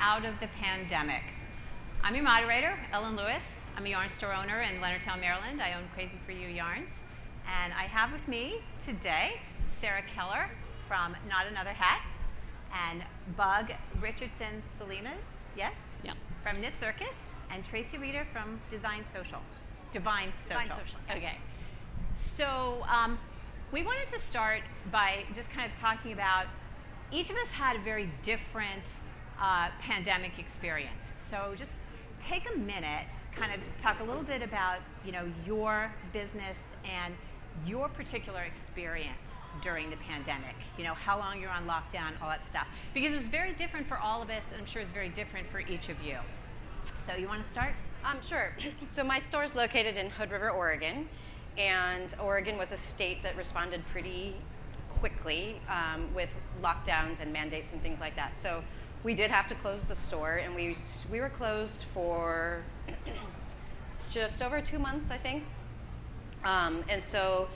out of the pandemic. I'm your moderator, Ellen Lewis. I'm a yarn store owner in Leonardtown, Maryland. I own Crazy For You Yarns. And I have with me today Sarah Keller from Not Another Hat and Bug Richardson Seling, yes? Yeah. From Knit Circus, and Traci Reuter from Divine Social. Okay. So we wanted to start by just kind of talking about, each of us had a very different pandemic experience. So just take a minute, kind of talk a little bit about, your business and your particular experience during the pandemic. How long you're on lockdown, all that stuff. Because it was very different for all of us, and I'm sure it's very different for each of you. So you want to start? Sure. So my store is located in Hood River, Oregon, and Oregon was a state that responded pretty quickly with lockdowns and mandates and things like that. So we did have to close the store, and we were closed for just over 2 months, I think. And so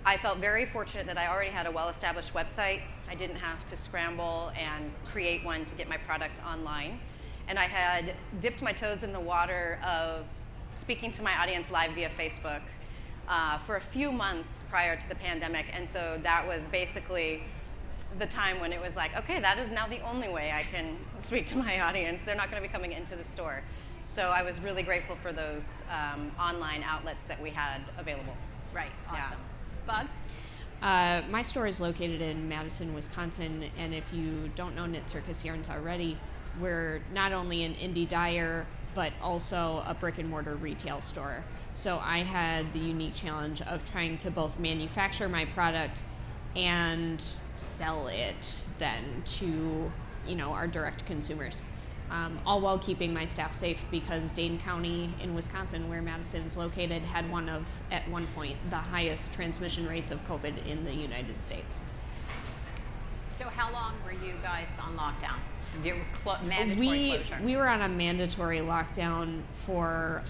I felt very fortunate that I already had a well-established website. I didn't have to scramble and create one to get my product online. And I had dipped my toes in the water of speaking to my audience live via Facebook for a few months prior to the pandemic. And so that was basically the time when it was like, okay, that is now the only way I can speak to my audience. They're not going to be coming into the store. So I was really grateful for those online outlets that we had available. Right, awesome. Yeah. Bug? My store is located in Madison, Wisconsin, and if you don't know Knit Circus Yarns already, we're not only an indie dyer, but also a brick and mortar retail store. So I had the unique challenge of trying to both manufacture my product and sell it then to, our direct consumers. All while keeping my staff safe, because Dane County in Wisconsin, where Madison is located, had at one point, the highest transmission rates of COVID in the United States. So how long were you guys on lockdown? Mandatory closure? We were on a mandatory lockdown for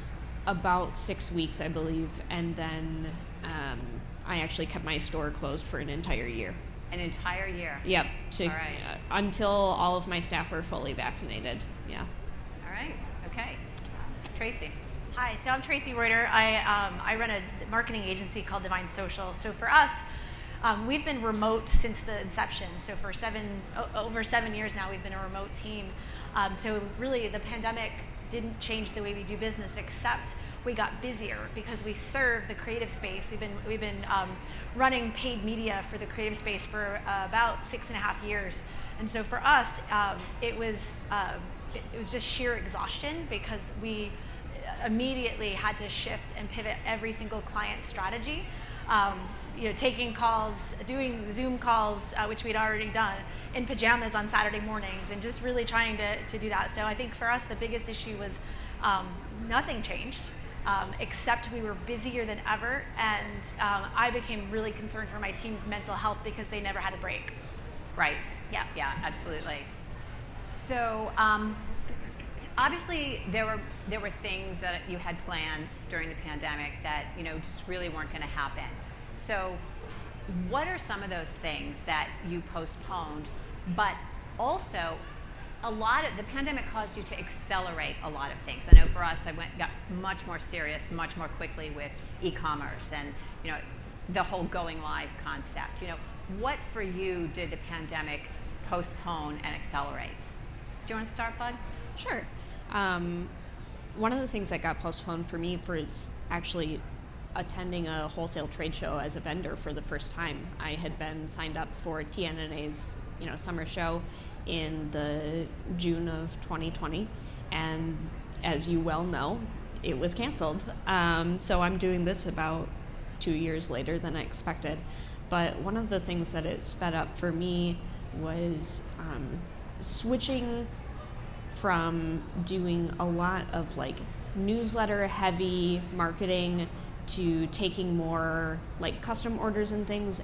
about 6 weeks, I believe, and then I actually kept my store closed for an entire year. An entire year? Yep. All right. Until all of my staff were fully vaccinated. Yeah. All right. Okay. Traci. Hi. So I'm Traci Reuter. I run a marketing agency called Divine Social. So for us, we've been remote since the inception. So for over 7 years now, we've been a remote team. So really, the pandemic didn't change the way we do business, except we got busier because we serve the creative space. We've been running paid media for the creative space for about 6.5 years, and so for us, it was just sheer exhaustion because we immediately had to shift and pivot every single client strategy. Taking calls, doing Zoom calls, which we'd already done, in pajamas on Saturday mornings, and just really trying to do that. So I think for us, the biggest issue was nothing changed, except we were busier than ever, and I became really concerned for my team's mental health because they never had a break. Right. Yeah, absolutely. So obviously there were things that you had planned during the pandemic that just really weren't going to happen. So what are some of those things that you postponed, but also the pandemic caused you to accelerate a lot of things? I know for us, got much more serious, much more quickly with e-commerce and, the whole going live concept. What for you did the pandemic postpone and accelerate? Do you want to start, Bud? Sure. One of the things that got postponed for me is actually attending a wholesale trade show as a vendor for the first time. I had been signed up for TNNA's, summer show in the June of 2020, and as you well know, it was canceled. So I'm doing this about 2 years later than I expected. But one of the things that it sped up for me was switching from doing a lot of newsletter heavy marketing to taking more custom orders and things,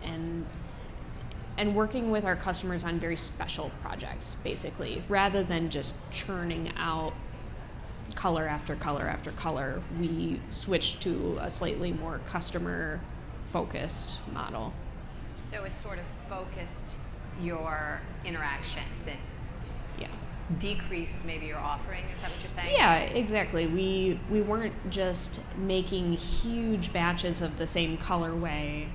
and working with our customers on very special projects, basically, rather than just churning out color after color after color. We switched to a slightly more customer focused model. So it sort of focused your interactions. Yeah. decrease maybe your offering? Is that what you're saying? Yeah, exactly. We weren't just making huge batches of the same colorway,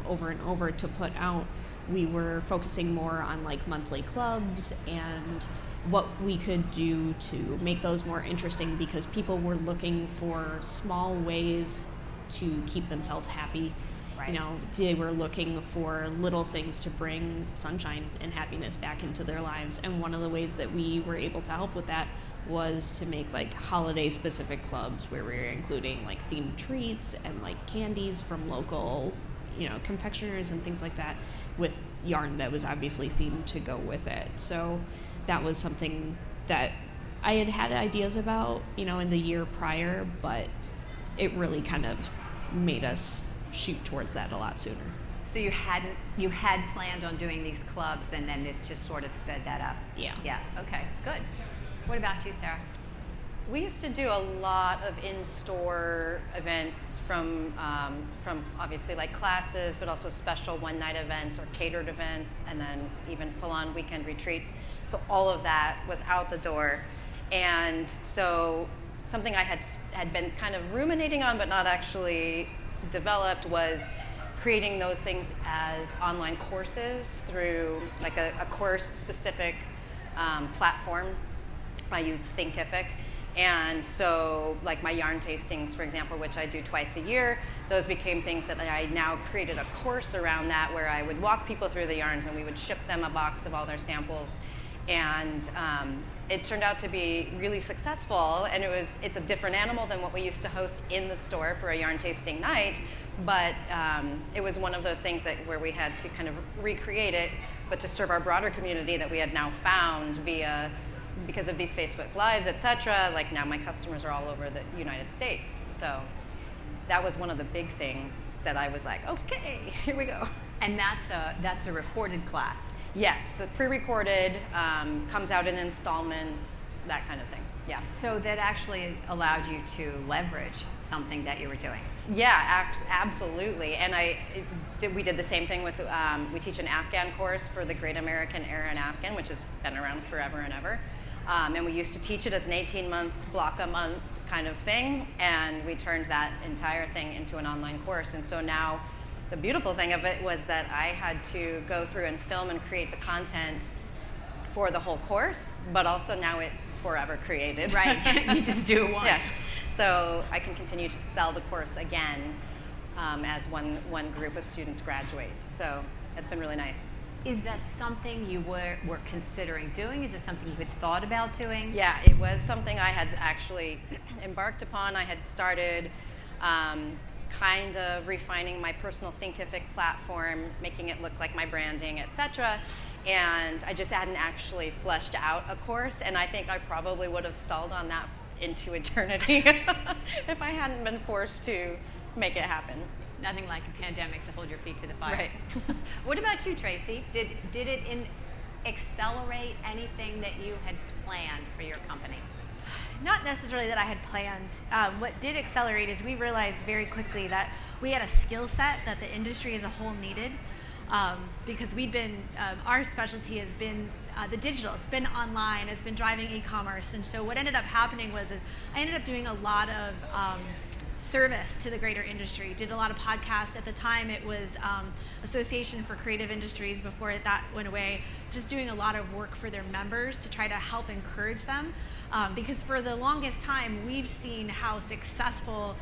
over and over to put out. We were focusing more on like monthly clubs and what we could do to make those more interesting, because people were looking for small ways to keep themselves happy. Right. They were looking for little things to bring sunshine and happiness back into their lives. And one of the ways that we were able to help with that was to make like holiday specific clubs where we were including like themed treats and like candies from local, confectioners and things like that, with yarn that was obviously themed to go with it. So that was something that I had ideas about, in the year prior, but it really kind of made us shoot towards that a lot sooner. So you had planned on doing these clubs, and then this just sort of sped that up. Yeah. Okay, good. What about you, Sarah? We used to do a lot of in-store events from obviously like classes, but also special one-night events or catered events, and then even full-on weekend retreats. So all of that was out the door. And so something I had been kind of ruminating on but not actually developed was creating those things as online courses through like a course-specific platform. I use Thinkific. And so like my yarn tastings, for example, which I do twice a year, those became things that I now created a course around that, where I would walk people through the yarns and we would ship them a box of all their samples. And it turned out to be really successful, and it's a different animal than what we used to host in the store for a yarn tasting night, but it was one of those things where we had to kind of recreate it, but to serve our broader community that we had now found because of these Facebook Lives, etc. Like now my customers are all over the United States. So that was one of the big things that I was like, okay, here we go. And that's a recorded class. Yes, so pre-recorded, comes out in installments, that kind of thing. Yeah. So that actually allowed you to leverage something that you were doing. Yeah, absolutely. And we did the same thing with, we teach an Afghan course for the Great American Era in Afghan, which has been around forever and ever. And we used to teach it as an 18-month block a month kind of thing, and we turned that entire thing into an online course. And so now the beautiful thing of it was that I had to go through and film and create the content for the whole course, but also now it's forever created. Right, you just do it once. Yes. So I can continue to sell the course again as one group of students graduates. So it's been really nice. Is that something you were considering doing? Is it something you had thought about doing? Yeah, it was something I had actually embarked upon. I had started kind of refining my personal Thinkific platform, making it look like my branding, etc. And I just hadn't actually fleshed out a course, and I think I probably would have stalled on that into eternity if I hadn't been forced to make it happen. Nothing like a pandemic to hold your feet to the fire. Right. What about you, Traci? Did it accelerate anything that you had planned for your company? Not necessarily that I had planned. What did accelerate is we realized very quickly that we had a skill set that the industry as a whole needed, because we'd been, our specialty has been the digital. It's been online. It's been driving e-commerce. And so what ended up happening was I ended up doing a lot of service to the greater industry. Did a lot of podcasts. At the time it was Association for Creative Industries, before that went away, just doing a lot of work for their members to try to help encourage them, because for the longest time we've seen how successful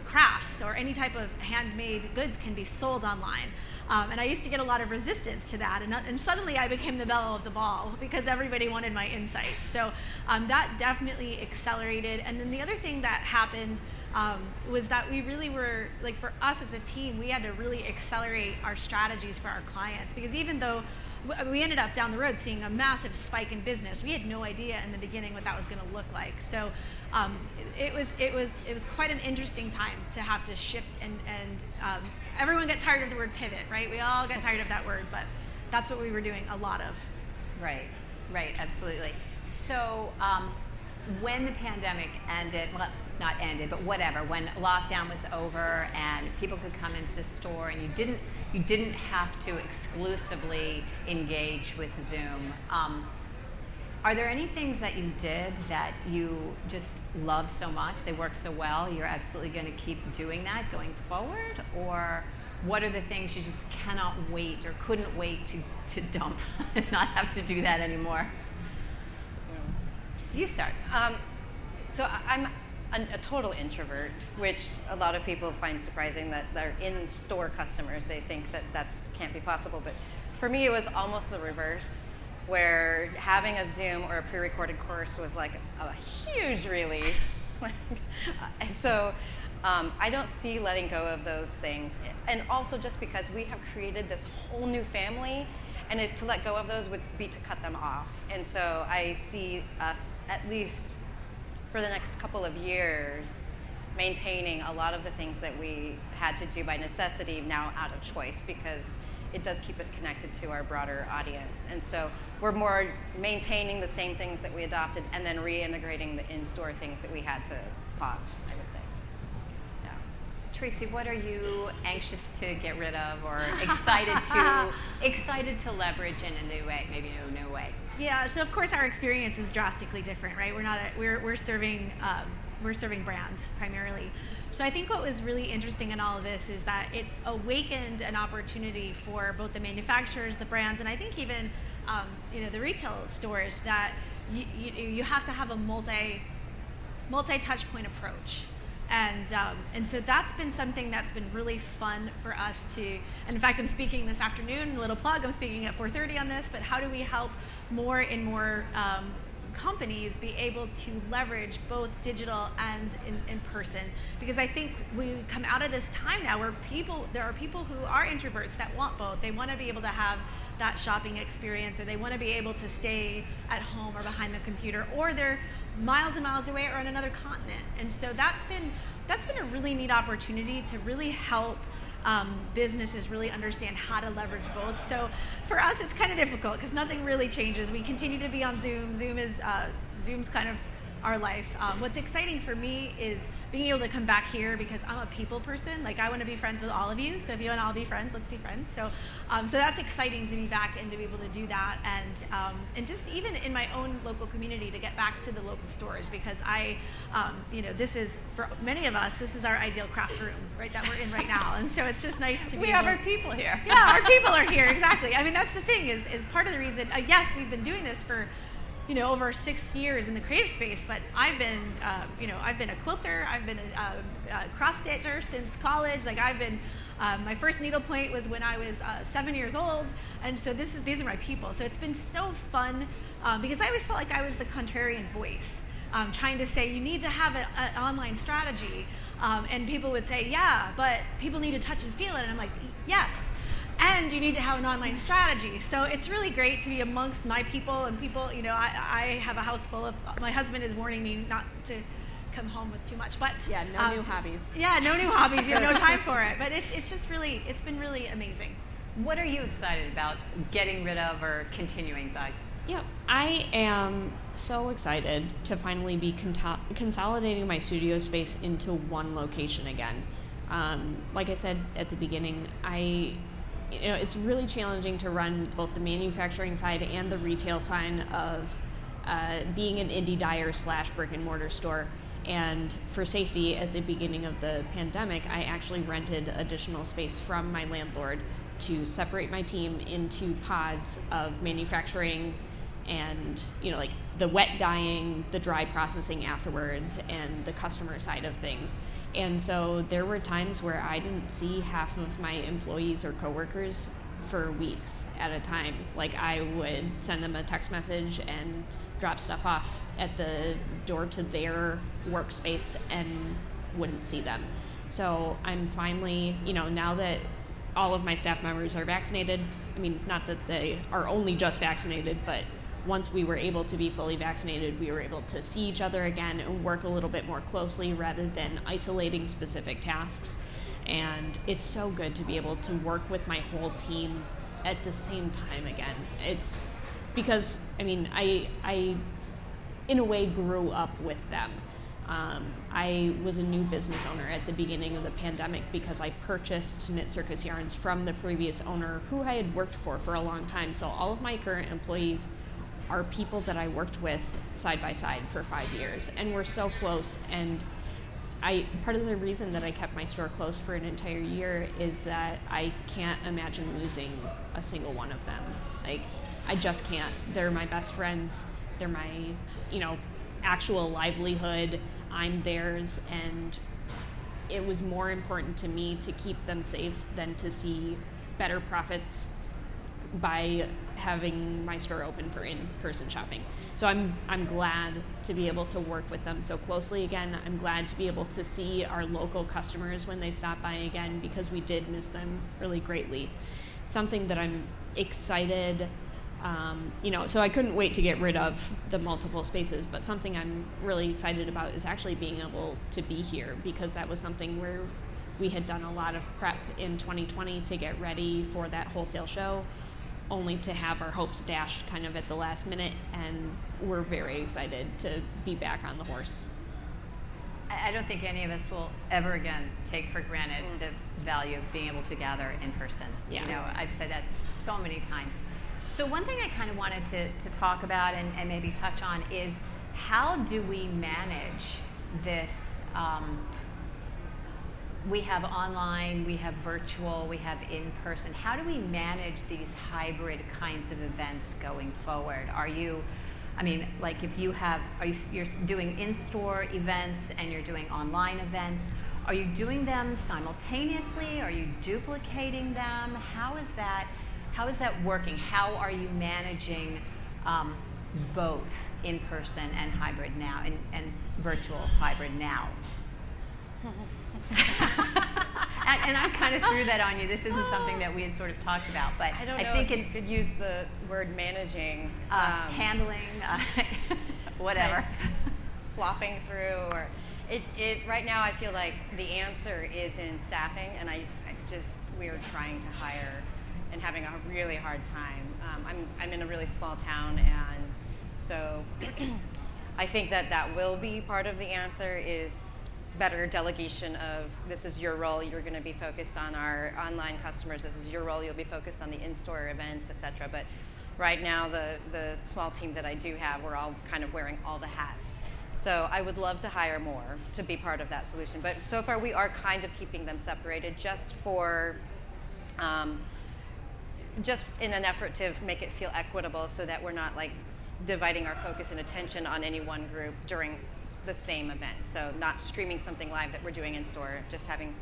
crafts or any type of handmade goods can be sold online. And I used to get a lot of resistance to that, and suddenly I became the belle of the ball because everybody wanted my insight. So that definitely accelerated. And then the other thing that happened was that we really were, like, for us as a team, we had to really accelerate our strategies for our clients, because even though we ended up down the road seeing a massive spike in business, we had no idea in the beginning what that was going to look like. So it was quite an interesting time to have to shift, and everyone got tired of the word pivot, right? We all got tired of that word, but that's what we were doing a lot of. Right, absolutely. So when the pandemic ended, well, not ended, but whatever, when lockdown was over and people could come into the store and you didn't have to exclusively engage with Zoom, Are there any things that you did that you just love so much, they work so well, you're absolutely going to keep doing that going forward? Or what are the things you just cannot wait or couldn't wait to dump and not have to do that anymore? You start. So I'm a total introvert, which a lot of people find surprising that they're in-store customers. They think that can't be possible. But for me, it was almost the reverse, where having a Zoom or a pre-recorded course was like a huge relief. So I don't see letting go of those things. And also just because we have created this whole new family, and to let go of those would be to cut them off. And so I see us, at least for the next couple of years, maintaining a lot of the things that we had to do by necessity now out of choice, because it does keep us connected to our broader audience. And so we're more maintaining the same things that we adopted and then reintegrating the in-store things that we had to pause, I would say. Yeah. Traci, what are you anxious to get rid of or excited to leverage in a new way, maybe in a new way? Yeah, so of course our experience is drastically different, right? We're serving brands primarily. So I think what was really interesting in all of this is that it awakened an opportunity for both the manufacturers, the brands, and I think even the retail stores, that you have to have a multi-touch point approach. And so that's been something that's been really fun for us to, and in fact I'm speaking this afternoon, a little plug, I'm speaking at 4:30 on this, but how do we help more and more companies be able to leverage both digital and in person? Because I think we come out of this time now where there are people who are introverts that want both. They want to be able to have that shopping experience, or they want to be able to stay at home or behind the computer, or they're miles and miles away or on another continent. And so that's been a really neat opportunity to really help businesses really understand how to leverage both. So for us, it's kind of difficult because nothing really changes. We continue to be on Zoom. Zoom's kind of our life. What's exciting for me is being able to come back here, because I'm a people person. Like, I want to be friends with all of you. So if you want to all be friends, let's be friends. So that's exciting to be back and to be able to do that, and just even in my own local community to get back to the local stores, because this is, for many of us, this is our ideal craft room, right, that we're in right now. And so it's just nice to be. We have our people here. Yeah, our people are here, exactly. I mean, that's the thing is part of the reason. Yes, we've been doing this for over 6 years in the creative space, but I've been a quilter, I've been a cross-stitcher since college. Like, I've been, my first needlepoint was when I was 7 years old, and so these are my people. So it's been so fun, because I always felt like I was the contrarian voice, trying to say you need to have an online strategy, and people would say, yeah, but people need to touch and feel it, and I'm like, yes. And you need to have an online strategy. So it's really great to be amongst my people and people. I have a house full of. My husband is warning me not to come home with too much, but yeah, no new hobbies. Yeah, no new hobbies. You have no time for it. But it's been really amazing. What are you excited about getting rid of or continuing, Doug? Yeah, I am so excited to finally be consolidating my studio space into one location again. Like I said at the beginning, it's really challenging to run both the manufacturing side and the retail side of being an indie dyer / brick and mortar store. And for safety, at the beginning of the pandemic, I actually rented additional space from my landlord to separate my team into pods of manufacturing and, like the wet dyeing, the dry processing afterwards, and the customer side of things. And so there were times where I didn't see half of my employees or coworkers for weeks at a time. Like, I would send them a text message and drop stuff off at the door to their workspace and wouldn't see them. So I'm finally, now that all of my staff members are vaccinated, I mean, not that they are only just vaccinated, but once we were able to be fully vaccinated, we were able to see each other again and work a little bit more closely rather than isolating specific tasks. And it's so good to be able to work with my whole team at the same time again. It's because, I in a way grew up with them. I was a new business owner at the beginning of the pandemic because I purchased Knit Circus yarns from the previous owner who I had worked for a long time. So all of my current employees are people that I worked with side by side for 5 years, and we're so close. And part of the reason that I kept my store closed for an entire year is that I can't imagine losing a single one of them. Like, I just can't. They're my best friends. They're my, actual livelihood. I'm theirs, and it was more important to me to keep them safe than to see better profits by having my store open for in-person shopping. So I'm glad to be able to work with them so closely again. I'm glad to be able to see our local customers when they stop by again, because we did miss them really greatly. Something that I'm excited, so I couldn't wait to get rid of the multiple spaces, but something I'm really excited about is actually being able to be here, because that was something where we had done a lot of prep in 2020 to get ready for that wholesale show, only to have our hopes dashed kind of at the last minute, and we're very excited to be back on the horse. I don't think any of us will ever again take for granted the value of being able to gather in person. Yeah. I've said that so many times. So one thing I kind of wanted to talk about and maybe touch on is, how do we manage this? We have online, we have virtual, we have in-person. How do we manage these hybrid kinds of events going forward? You're doing in-store events and you're doing online events. Are you doing them simultaneously? Are you duplicating them? How is that working? How are you managing both in-person and hybrid now, and virtual hybrid now? And I kind of threw that on you. This isn't something that we had sort of talked about, but I don't know think if you could use the word managing, handling, whatever, flopping through, or it. Right now, I feel like the answer is in staffing, and we are trying to hire and having a really hard time. I'm in a really small town, and so I think that will be part of the answer, is better delegation of, this is your role, you're going to be focused on our online customers, this is your role, you'll be focused on the in-store events, etc. But right now, the small team that I do have, we're all kind of wearing all the hats. So I would love to hire more to be part of that solution. But so far, we are kind of keeping them separated just in an effort to make it feel equitable, so that we're not like dividing our focus and attention on any one group during the same event. So not streaming something live that we're doing in store, just having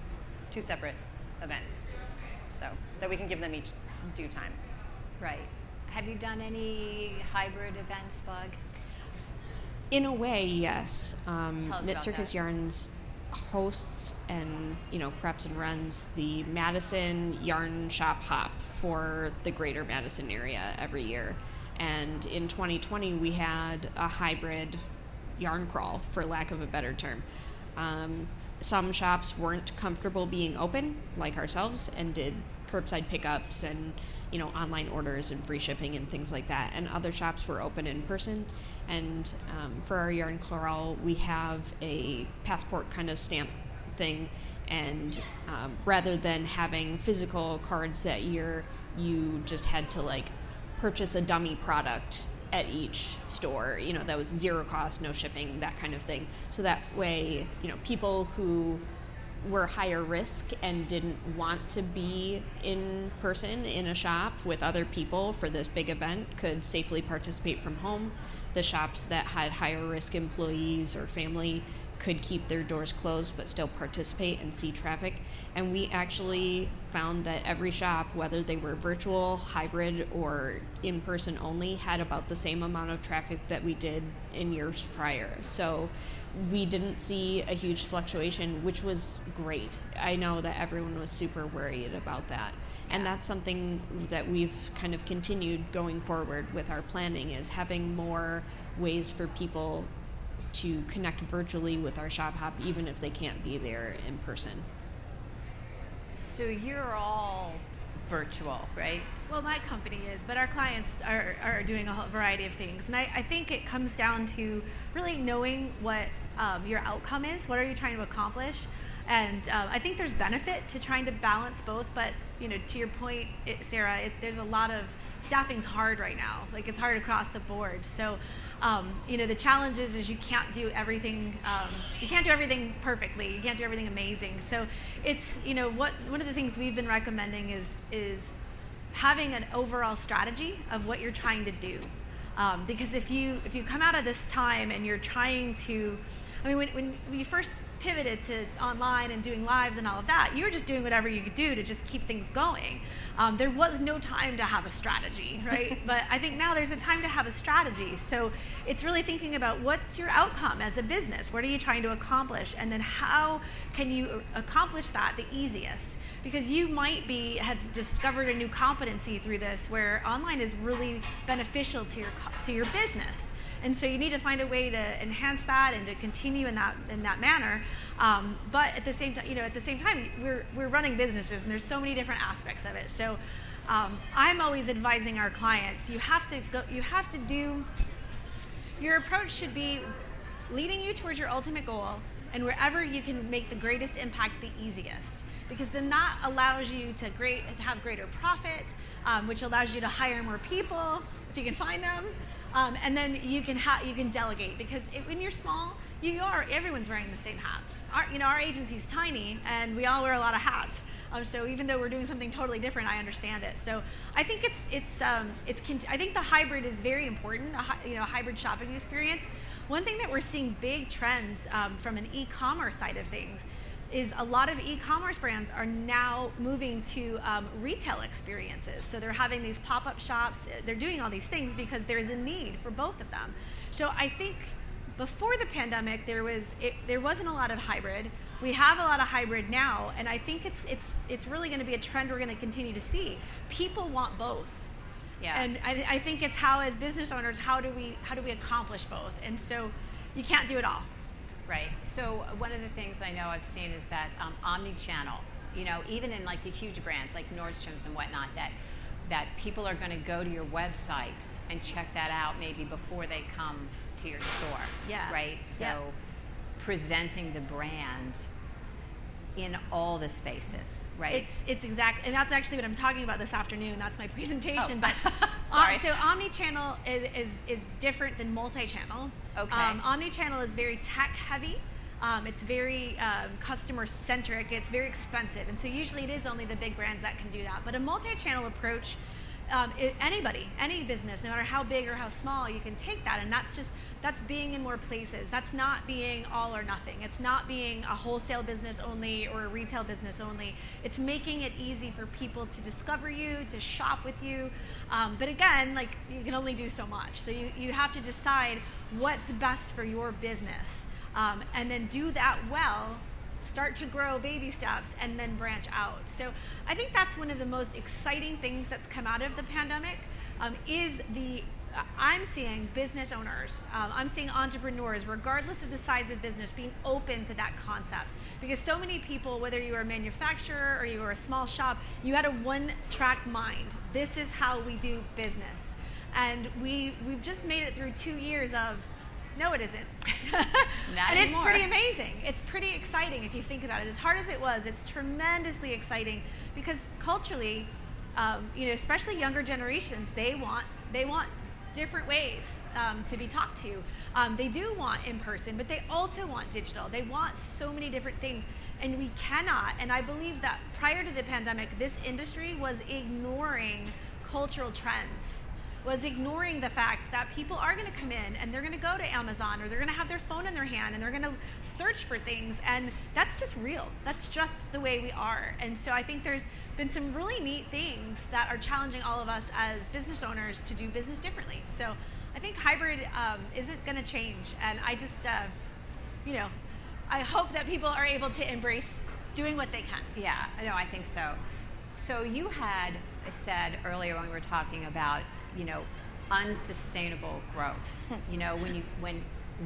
two separate events, so that we can give them each due time. Right. Have you done any hybrid events, Bug? In a way, yes. Knit about Circus that. Yarns hosts and preps and runs the Madison Yarn Shop Hop for the greater Madison area every year. And in 2020, we had a hybrid yarn crawl, for lack of a better term. Some shops weren't comfortable being open, like ourselves, and did curbside pickups and online orders and free shipping and things like that. And other shops were open in person. And for our yarn crawl, we have a passport kind of stamp thing. And rather than having physical cards that year, you just had to purchase a dummy product at each store, that was zero cost, no shipping, that kind of thing. So that way, people who were higher risk and didn't want to be in person in a shop with other people for this big event could safely participate from home. The shops that had higher risk employees or family could keep their doors closed but still participate and see traffic. And we actually found that every shop, whether they were virtual, hybrid, or in-person only, had about the same amount of traffic that we did in years prior. So we didn't see a huge fluctuation, which was great. I know that everyone was super worried about that. And that's something that we've kind of continued going forward with our planning, is having more ways for people to connect virtually with our shop hop, even if they can't be there in person. So you're all virtual, right? Well, my company is, but our clients are doing a whole variety of things. And I think it comes down to really knowing what your outcome is. What are you trying to accomplish? And I think there's benefit to trying to balance both. But to your point, Sarah, there's a lot of staffing's hard right now. Like, it's hard across the board. So, the challenge is you can't do everything. You can't do everything perfectly. You can't do everything amazing. So it's, one of the things we've been recommending is having an overall strategy of what you're trying to do. Because if you come out of this time and you're trying to, when you first pivoted to online and doing lives and all of that, you were just doing whatever you could do to just keep things going. There was no time to have a strategy, right? But I think now there's a time to have a strategy. So it's really thinking about what's your outcome as a business? What are you trying to accomplish? And then how can you accomplish that the easiest? Because you might have discovered a new competency through this where online is really beneficial to your business. And so you need to find a way to enhance that and to continue in that manner. But at the same time, we're running businesses, and there's so many different aspects of it. So I'm always advising our clients, you have to do. Your approach should be leading you towards your ultimate goal, and wherever you can make the greatest impact the easiest. Because then that allows you to have greater profit, which allows you to hire more people if you can find them. And then you can delegate, because when you're small, everyone's wearing the same hats. Our agency's tiny, and we all wear a lot of hats. So even though we're doing something totally different, I understand it. So I think I think the hybrid is very important. A hybrid shopping experience. One thing that we're seeing big trends from an e-commerce side of things is a lot of e-commerce brands are now moving to retail experiences. So they're having these pop-up shops. They're doing all these things because there's a need for both of them. So I think before the pandemic, there wasn't a lot of hybrid. We have a lot of hybrid now, and I think it's really going to be a trend we're going to continue to see. People want both. Yeah. And I think it's how, as business owners, how do we accomplish both? And so you can't do it all. Right. So one of the things I know I've seen is that omni-channel, even in like the huge brands like Nordstrom's and whatnot, that people are going to go to your website and check that out maybe before they come to your store. Yeah. Right. So presenting the brand in all the spaces, right? It's exact, and that's actually what I'm talking about this afternoon. That's my presentation. Oh. But Sorry. So omni-channel is different than multi-channel. Okay. Omni-channel is very tech heavy. It's very customer centric. It's very expensive, and so usually it is only the big brands that can do that. But a multi-channel approach, any business, no matter how big or how small, you can take that, and that's being in more places. That's not being all or nothing. It's not being a wholesale business only or a retail business only. It's making it easy for people to discover you, to shop with you. But again, you can only do so much. So you have to decide what's best for your business, and then do that well. Start to grow baby steps and then branch out. So I think that's one of the most exciting things that's come out of the pandemic. I'm seeing business owners, I'm seeing entrepreneurs, regardless of the size of business, being open to that concept. Because so many people, whether you are a manufacturer or you are a small shop, you had a one-track mind. This is how we do business. And we've just made it through 2 years of, no, it isn't. Not and anymore. It's pretty amazing. It's pretty exciting if you think about it. As hard as it was, it's tremendously exciting because culturally, especially younger generations, they want different ways to be talked to. They do want in person, but they also want digital. They want so many different things, and we cannot. And I believe that prior to the pandemic, this industry was ignoring cultural trends. Was ignoring the fact that people are going to come in and they're going to go to Amazon or they're going to have their phone in their hand and they're going to search for things, and that's just real. That's just the way we are. And so I think there's been some really neat things that are challenging all of us as business owners to do business differently. So I think hybrid isn't going to change, and I just, I hope that people are able to embrace doing what they can. Yeah, no, I think so. So you had said earlier when we were talking about unsustainable growth.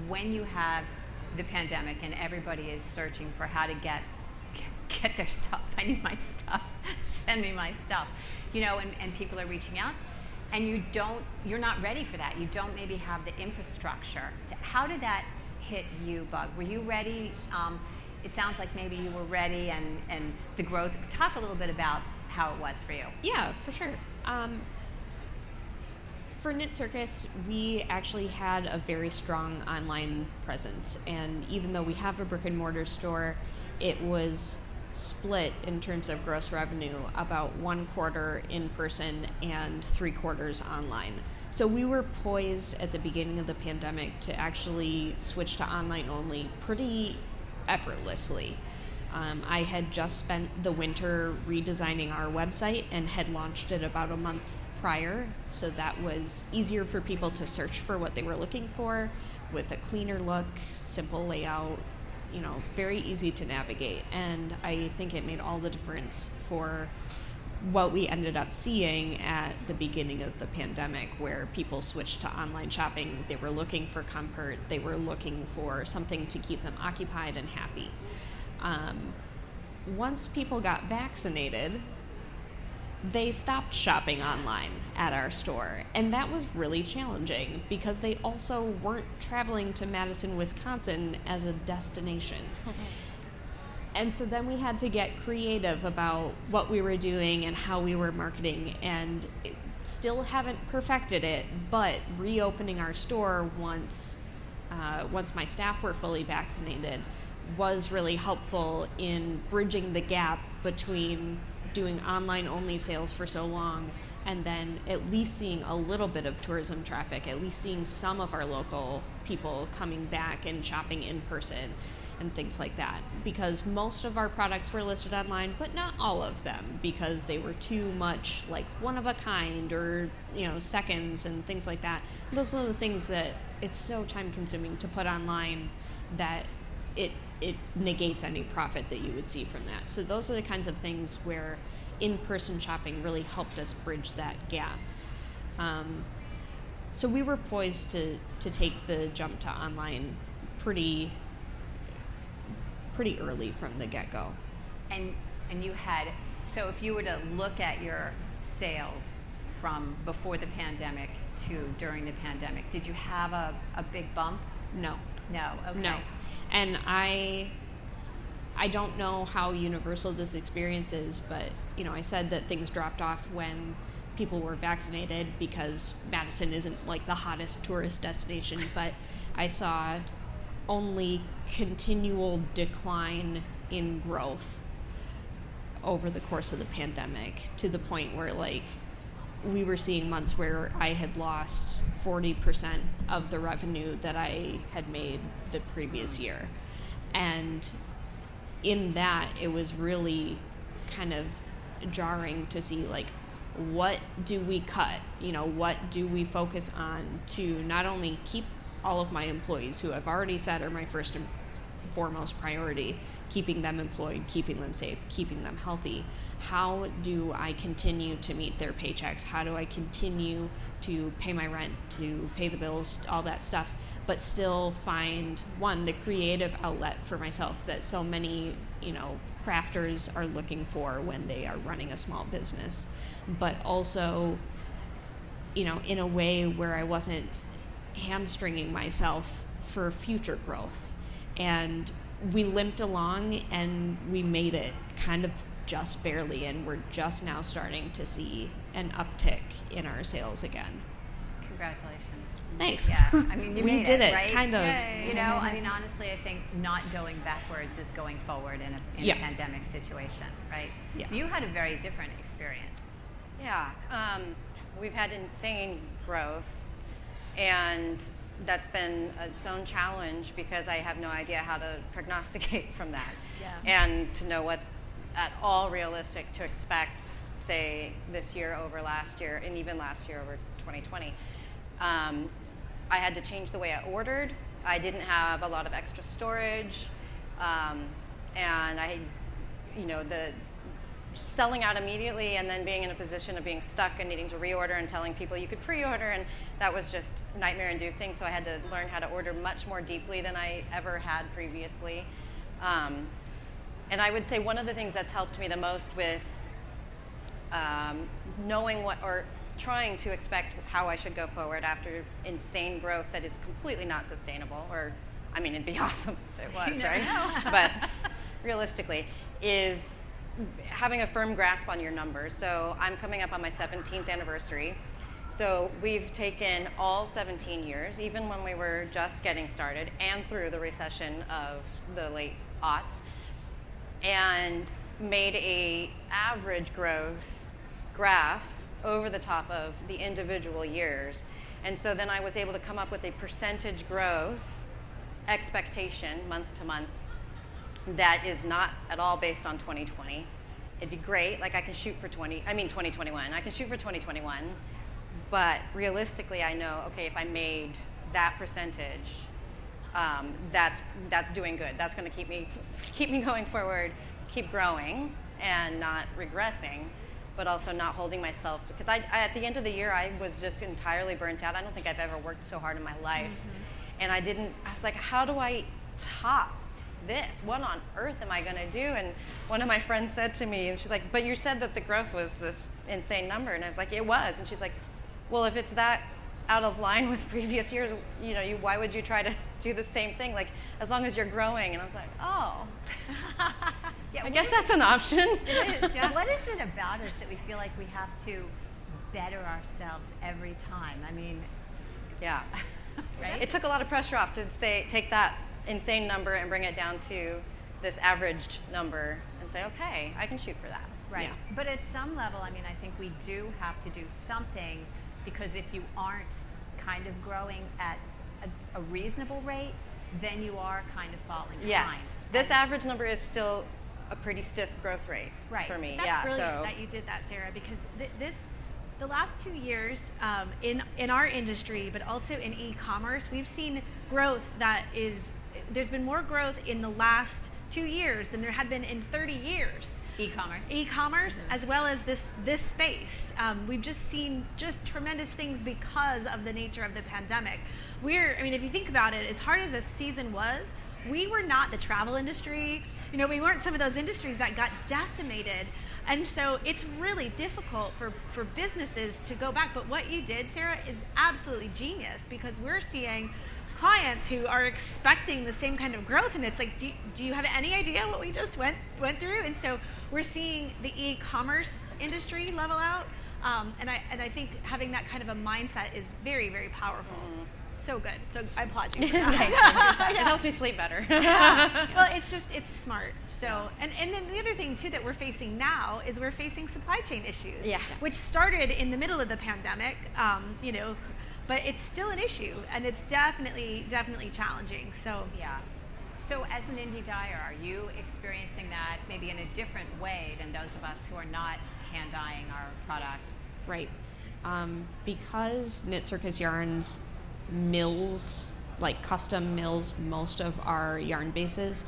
When you have the pandemic and everybody is searching for how to get their stuff. I need my stuff. Send me my stuff. And people are reaching out, and you're not ready for that. You don't maybe have the infrastructure. How did that hit you, Bug? Were you ready? It sounds like maybe you were ready, and the growth. Talk a little bit about how it was for you. Yeah, for sure. for Knit Circus, we actually had a very strong online presence, and even though we have a brick and mortar store, it was split in terms of gross revenue, about 1/4 in person and 3/4 online. So we were poised at the beginning of the pandemic to actually switch to online only pretty effortlessly. I had just spent the winter redesigning our website and had launched it about a month prior, so that was easier for people to search for what they were looking for, with a cleaner look, simple layout, very easy to navigate. And I think it made all the difference for what we ended up seeing at the beginning of the pandemic, where people switched to online shopping. They were looking for comfort. They were looking for something to keep them occupied and happy. Once people got vaccinated, they stopped shopping online at our store, and that was really challenging because they also weren't traveling to Madison, Wisconsin as a destination. And so then we had to get creative about what we were doing and how we were marketing, and still haven't perfected it, but reopening our store once my staff were fully vaccinated was really helpful in bridging the gap between doing online only sales for so long and then at least seeing a little bit of tourism traffic, at least seeing some of our local people coming back and shopping in person and things like that. Because most of our products were listed online, but not all of them, because they were too much like one of a kind or seconds and things like that. Those are the things that it's so time consuming to put online that it negates any profit that you would see from that. So those are the kinds of things where in-person shopping really helped us bridge that gap. So we were poised to take the jump to online pretty early from the get-go. And you had, so if you were to look at your sales from before the pandemic to during the pandemic, did you have a big bump? No. No, okay. No. And I don't know how universal this experience is, but I said that things dropped off when people were vaccinated because Madison isn't like the hottest tourist destination, but I saw only continual decline in growth over the course of the pandemic, to the point where we were seeing months where I had lost 40% of the revenue that I had made the previous year. And in that, it was really kind of jarring to see what do we cut? What do we focus on to not only keep all of my employees, who I've already said are my first and foremost priority, keeping them employed, keeping them safe, keeping them healthy. How do I continue to meet their paychecks? How do I continue to pay my rent, to pay the bills, all that stuff, but still find, one, the creative outlet for myself that so many, crafters are looking for when they are running a small business, but also, in a way where I wasn't hamstringing myself for future growth. And we limped along and we made it kind of just barely, and we're just now starting to see an uptick in our sales again. Congratulations. Thanks. Yeah, I mean, you we made did it, right? kind of. Yay. I mean, honestly, I think not going backwards is going forward in a pandemic situation, right? Yeah. You had a very different experience. Yeah, we've had insane growth, and that's been its own challenge because I have no idea how to prognosticate from that. Yeah. And to know what's at all realistic to expect, say, this year over last year, and even last year over 2020. I had to change the way I ordered. I didn't have a lot of extra storage, and I, the selling out immediately and then being in a position of being stuck and needing to reorder and telling people you could pre-order, and that was just nightmare-inducing. So I had to learn how to order much more deeply than I ever had previously. And I would say one of the things that's helped me the most with knowing what, or trying to expect how I should go forward after insane growth that is completely not sustainable, or, I mean, it'd be awesome if it was, right? But realistically, is having a firm grasp on your numbers. So I'm coming up on my 17th anniversary, So we've taken all 17 years, even when we were just getting started, and through the recession of the late aughts, and made a average growth graph over the top of the individual years. And so then I was able to come up with a percentage growth expectation month to month that is not at all based on 2020. It'd be great, like I can shoot for 2021. I can shoot for 2021, but realistically I know, okay, if I made that percentage, that's doing good. That's going to keep me going forward, keep growing and not regressing, but also not holding myself, because I at the end of the year I was just entirely burnt out. I don't think I've ever worked so hard in my life. And I was like, how do I top this? What on earth am I going to do? And one of my friends said to me, and she's like, but you said that the growth was this insane number. And I was like, it was. And she's like, well, if it's that out of line with previous years, why would you try to do the same thing? Like, as long as you're growing. And I was like, oh. Yeah, I guess that's an option. It is, yeah. What is it about us that we feel like we have to better ourselves every time? I mean, yeah. Right? It took a lot of pressure off to take that insane number and bring it down to this averaged number and say, okay, I can shoot for that. Right. Yeah. But at some level, I mean, I think we do have to do something, because if you aren't kind of growing at a reasonable rate, then you are kind of falling behind. Yes. This average number is still a pretty stiff growth rate for me. That's brilliant that you did that, Sarah, because the last 2 years in our industry, but also in e-commerce, we've seen growth there's been more growth in the last 2 years than there had been in 30 years. E-commerce, as well as this space. We've just seen just tremendous things because of the nature of the pandemic. If you think about it, as hard as this season was, we were not the travel industry. We weren't some of those industries that got decimated. And so it's really difficult for businesses to go back. But what you did, Sarah, is absolutely genius, because we're seeing clients who are expecting the same kind of growth, and it's like, do you have any idea what we just went through? And so we're seeing the e-commerce industry level out, and I think having that kind of a mindset is very, very powerful. So good. So I applaud you for that. It helps me sleep better. Yeah. Well, it's smart. So, and then the other thing too that we're facing now is we're facing supply chain issues. Yes. Which started in the middle of the pandemic, but it's still an issue, and it's definitely challenging. So yeah. So as an indie dyer, are you experiencing that maybe in a different way than those of us who are not hand dyeing our product? Right. Because Knit Circus Yarns mills, like custom mills, most of our yarn bases,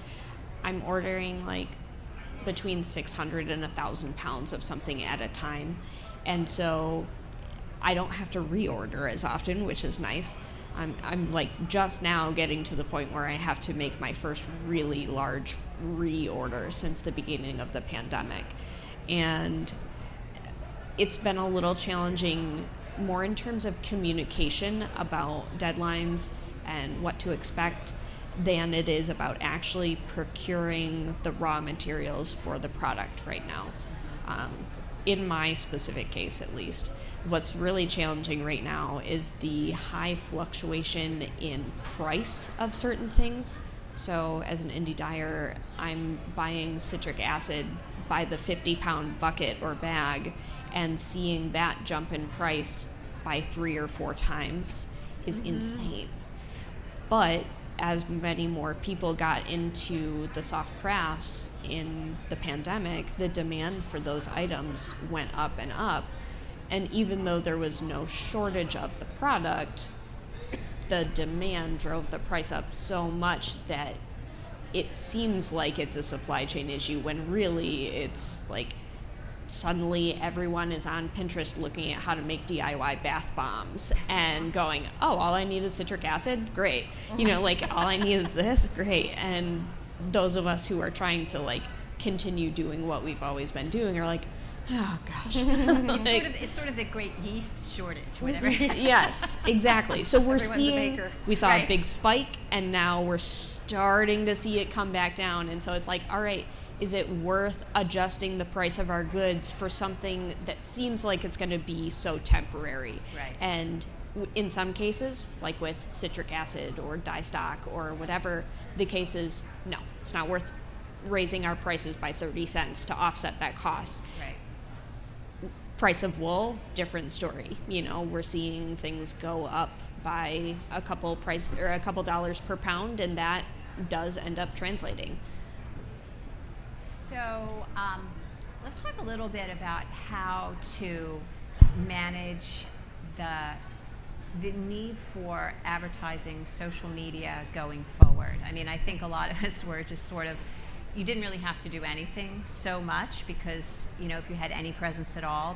I'm ordering like between 600 and 1,000 pounds of something at a time. And so I don't have to reorder as often, which is nice. I'm like just now getting to the point where I have to make my first really large reorder since the beginning of the pandemic. And it's been a little challenging, more in terms of communication about deadlines and what to expect, than it is about actually procuring the raw materials for the product right now. In my specific case, at least, what's really challenging right now is the high fluctuation in price of certain things. So as an indie dyer, I'm buying citric acid by the 50-pound bucket or bag, and seeing that jump in price by 3 or 4 times is insane. But as many more people got into the soft crafts in the pandemic, the demand for those items went up and up. And even though there was no shortage of the product, the demand drove the price up so much that it seems like it's a supply chain issue, when really it's like suddenly everyone is on Pinterest looking at how to make DIY bath bombs and going, oh, all I need is citric acid? Great. All I need is this? Great. And those of us who are trying to like continue doing what we've always been doing are like, oh gosh. It's sort of the great yeast shortage, whatever. Yes, exactly. So we saw Right. a big spike, and now we're starting to see it come back down. And so it's like, all right, is it worth adjusting the price of our goods for something that seems like it's going to be so temporary? Right. And in some cases, like with citric acid or dye stock or whatever, the case is, no, it's not worth raising our prices by 30 cents to offset that cost. Right. Price of wool, different story. We're seeing things go up by a couple dollars per pound, and that does end up translating. So let's talk a little bit about how to manage the need for advertising social media going forward. I mean, I think a lot of us were just sort of, you didn't really have to do anything so much because, if you had any presence at all,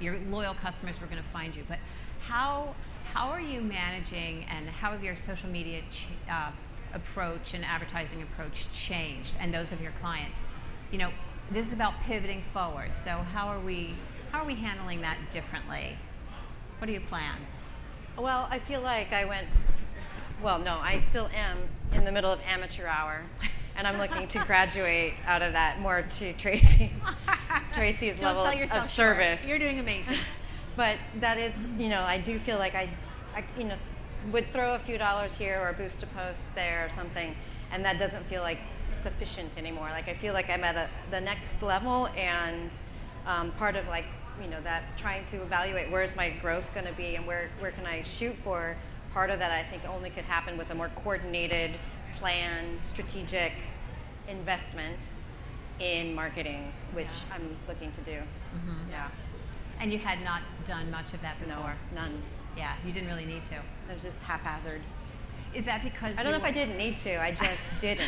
your loyal customers were going to find you. But how are you managing, and how have your social media approach and advertising approach changed, and those of your clients? This is about pivoting forward. So how are we handling that differently? What are your plans? Well, I feel like I still am in the middle of amateur hour, and I'm looking to graduate out of that more to Traci's level of service. You're doing amazing. But that is, I do feel like I would throw a few dollars here or boost a post there or something, and that doesn't feel like sufficient anymore. Like I feel like I'm at the next level, and part of that trying to evaluate where's my growth going to be and where can I shoot for. Part of that I think only could happen with a more coordinated, planned, strategic investment in marketing, which I'm looking to do. Mm-hmm. Yeah. And you had not done much of that before? No, none. Yeah, you didn't really need to. It was just haphazard. Is that because I don't know if I didn't need to, I just didn't.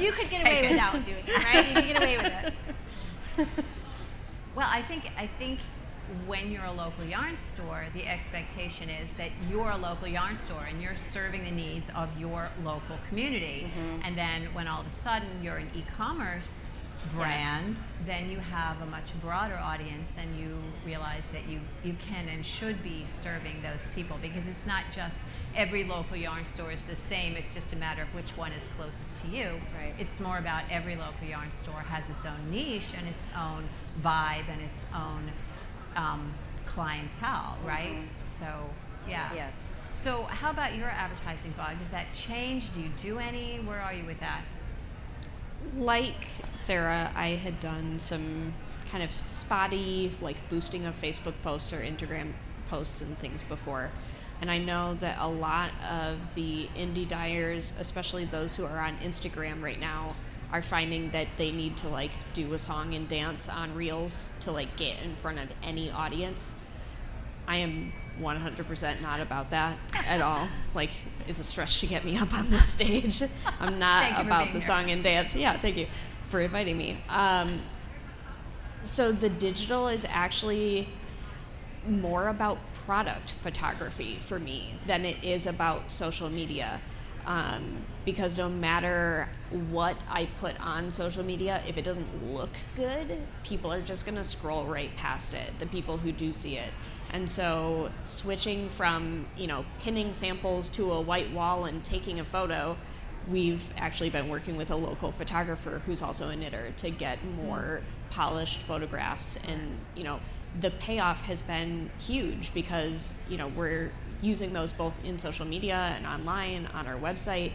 You could get away without doing it, right? You could get away with it. Well, I think when you're a local yarn store, the expectation is that you're a local yarn store and you're serving the needs of your local community. Mm-hmm. And then when all of a sudden you're an e-commerce brand, then you have a much broader audience, and you realize that you can and should be serving those people, because it's not just every local yarn store is the same. It's just a matter of which one is closest to you. Right. It's more about every local yarn store has its own niche and its own vibe and its own clientele, right? Mm-hmm. So, yeah. Yes. So how about your advertising, Bob? Does that change? Do you do any? Where are you with that? Like Sarah, I had done some kind of spotty, boosting of Facebook posts or Instagram posts and things before. And I know that a lot of the indie dyers, especially those who are on Instagram right now, are finding that they need to do a song and dance on Reels to get in front of any audience. I am 100% not about that at all. It's a stretch to get me up on the stage. I'm not about the song and dance. Yeah, thank you for inviting me. So the digital is actually more about product photography for me than it is about social media. Because no matter what I put on social media, if it doesn't look good, people are just going to scroll right past it, the people who do see it. And so switching from, pinning samples to a white wall and taking a photo, we've actually been working with a local photographer who's also a knitter to get more polished photographs. And, the payoff has been huge because, we're using those both in social media and online on our website,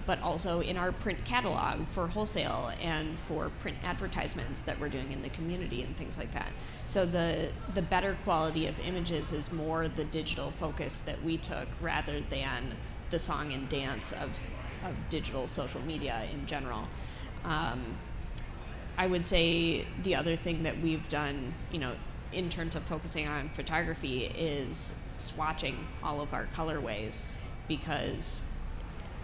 but also in our print catalog for wholesale and for print advertisements that we're doing in the community and things like that. So the better quality of images is more the digital focus that we took rather than the song and dance of digital social media in general. I would say the other thing that we've done, in terms of focusing on photography is swatching all of our colorways, because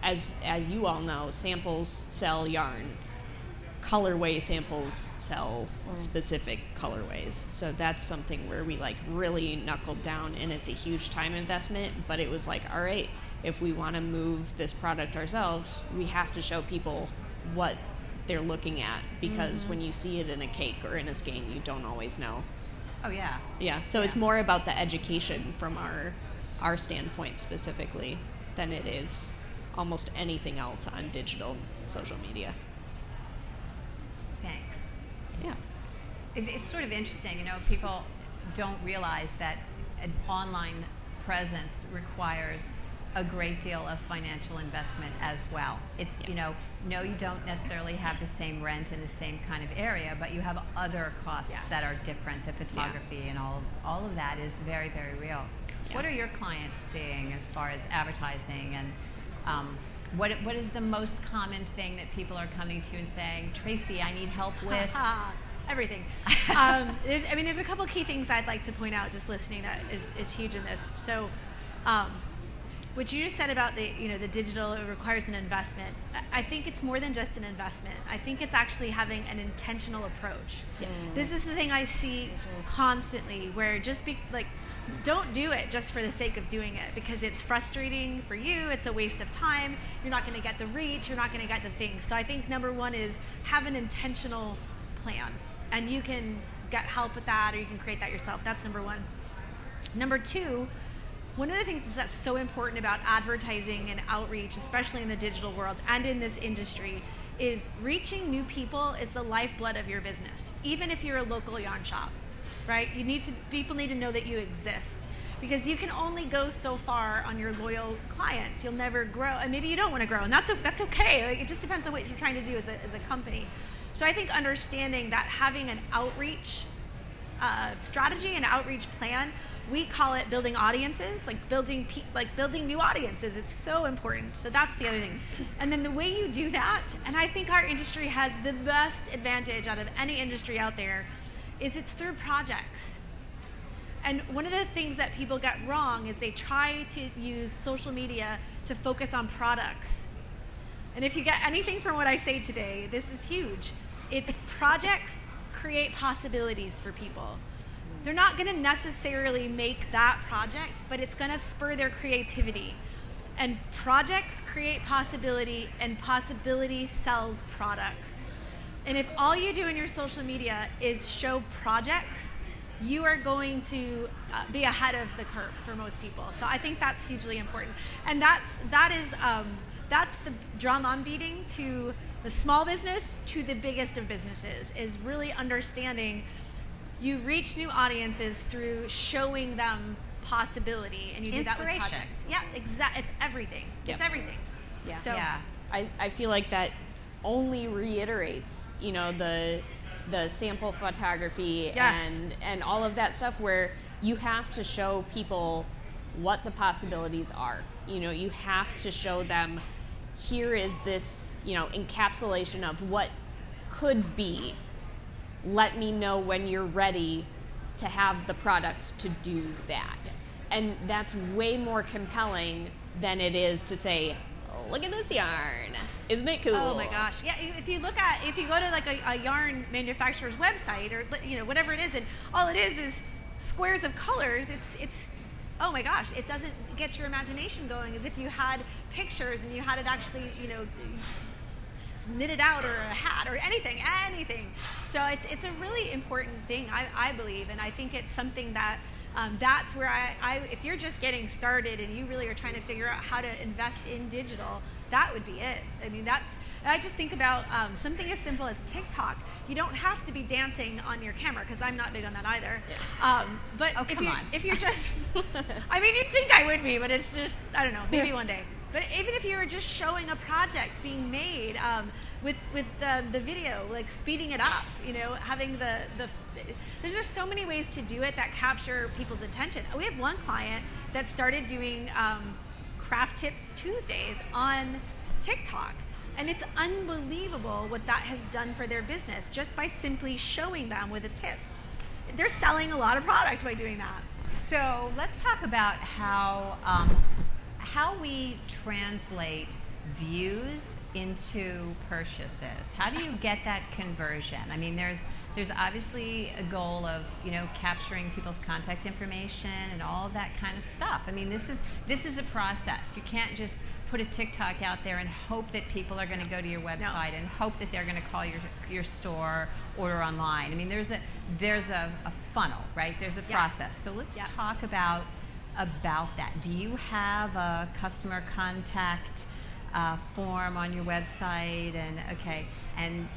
as you all know, samples sell yarn. Colorway samples sell specific colorways. So that's something where we really knuckled down, and it's a huge time investment, but it was all right, if we want to move this product ourselves, we have to show people what they're looking at, because when you see it in a cake or in a skein, you don't always know. Oh, yeah. Yeah, so it's more about the education from our standpoint specifically than it is almost anything else on digital social media. thanks. Yeah. It's sort of interesting, people don't realize that an online presence requires a great deal of financial investment as well. It's, no, you don't necessarily have the same rent in the same kind of area, but you have other costs that are different. The photography and all of that is very, very real. Yeah. What are your clients seeing as far as advertising, and what is the most common thing that people are coming to you and saying, Traci, I need help with? Everything. There's a couple key things I'd like to point out just listening that is huge in this. So, what you just said about the digital, it requires an investment. I think it's more than just an investment. I think it's actually having an intentional approach. Yeah. This is the thing I see constantly, where don't do it just for the sake of doing it, because it's frustrating for you, it's a waste of time, you're not going to get the reach, you're not going to get the thing. So I think number one is have an intentional plan, and you can get help with that, or you can create that yourself. That's number one. Number two, one of the things that's so important about advertising and outreach, especially in the digital world and in this industry, is reaching new people is the lifeblood of your business, even if you're a local yarn shop, right? People need to know that you exist, because you can only go so far on your loyal clients. You'll never grow, and maybe you don't want to grow, and that's okay. It just depends on what you're trying to do as a company. So I think understanding that, having an outreach strategy and outreach plan, we call it building audiences, building new audiences. It's so important. So that's the other thing. And then the way you do that, and I think our industry has the best advantage out of any industry out there, is it's through projects. And one of the things that people get wrong is they try to use social media to focus on products. And if you get anything from what I say today, this is huge. It's projects create possibilities for people. They're not going to necessarily make that project, but it's going to spur their creativity. And projects create possibility, and possibility sells products. And if all you do in your social media is show projects, you are going to be ahead of the curve for most people. So I think that's hugely important. And that's the drum I'm beating to the small business, to the biggest of businesses, is really understanding you reach new audiences through showing them possibility, and you do that with projects. Yeah, exactly. It's everything. Yep. It's everything. Yeah. So, I feel like that only reiterates, the sample photography and all of that stuff, where you have to show people what the possibilities are. You have to show them, here is this, encapsulation of what could be. Let me know when you're ready to have the products to do that. And that's way more compelling than it is to say, look at this yarn. Isn't it cool? Oh my gosh. Yeah, if you go to a yarn manufacturer's website, or whatever it is, and all it is squares of colors, it's oh my gosh, it doesn't get your imagination going as if you had pictures and you had it actually, knitted out, or a hat, or anything. So it's a really important thing, I believe, and I think it's something that that's where I if you're just getting started and you really are trying to figure out how to invest in digital, that would be it. I just think about something as simple as TikTok. You don't have to be dancing on your camera, because I'm not big on that either. Yeah. But if you're just, you'd think I would be, but it's just, I don't know, maybe one day. But even if you were just showing a project being made with the video, speeding it up, having there's just so many ways to do it that capture people's attention. We have one client that started doing Craft Tips Tuesdays on TikTok. And it's unbelievable what that has done for their business, just by simply showing them with a tip. They're selling a lot of product by doing that. So let's talk about how we translate views into purchases. How do you get that conversion? There's obviously a goal of capturing people's contact information and all of that kind of stuff. This is a process. You can't just put a TikTok out there and hope that people are going to go to your website and hope that they're going to call your store, order online. There's a funnel, right? There's a process. So let's talk about that. Do you have a customer contact form on your website? And